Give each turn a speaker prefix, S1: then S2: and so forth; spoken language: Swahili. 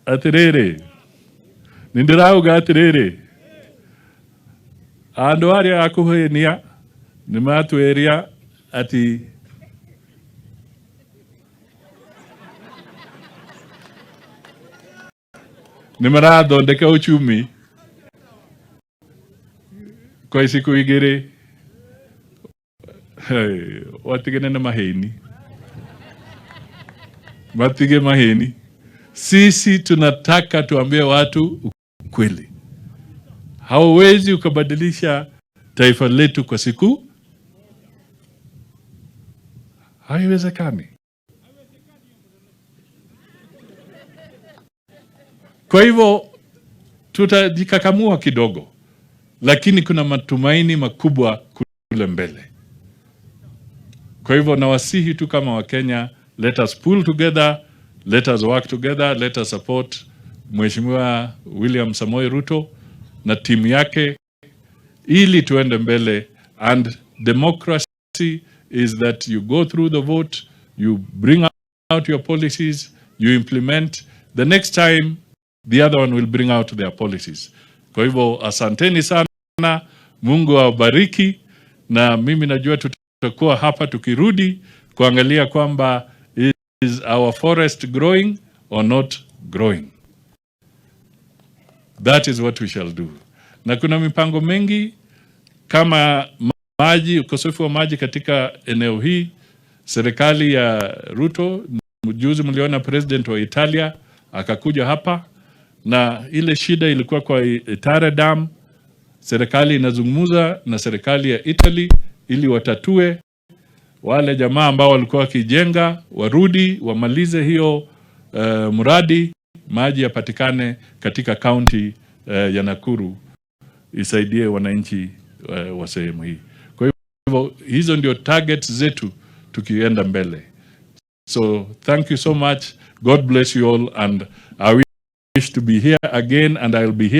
S1: Atirere. Nindirauga atirere. Andu aria akuhenia nimatweria ati nimarathondeka uchumi kwa isiku igiri. Watigene na maheni. Matige maheni. Sisi tunataka tuambie watu ukweli. Hauwezi ukabadilisha taifa letu kwa siku. Haiwezekani. Kwa hivyo tutajikakamua kidogo, lakini kuna matumaini makubwa kule mbele. Kwa hivyo nawasihi tu kama Wakenya, let us pull together, let us work together, let us support Mheshimiwa William Samoei Ruto na timu yake ili tuende mbele. And democracy is that you go through the vote, you bring out your policies, you implement. The next time the other one will bring out their policies. Kwa hivyo asanteni sana, Mungu awabariki, na mimi najua tutakuwa hapa tukirudi kuangalia kwamba is our forest growing or not growing. That is what we shall do. Na kuna mipango mengi kama maji, ukosefu wa maji katika eneo hii. Serikali ya Ruto, mjuzi mliona president wa Italia akakuja hapa, na ile shida ilikuwa kwa Itare Dam. Serikali inazungumza na serikali ya Italy ili watatue. Wale jamaa ambao walikuwa wakijenga warudi wamalize hiyo mradi, maji yapatikane katika county ya Nakuru, isaidie wananchi wa sehemu hii. Kwa hivyo hizo ndio targets zetu tukienda mbele. So thank you so much. God bless you all, and I wish to be here again, and I'll be here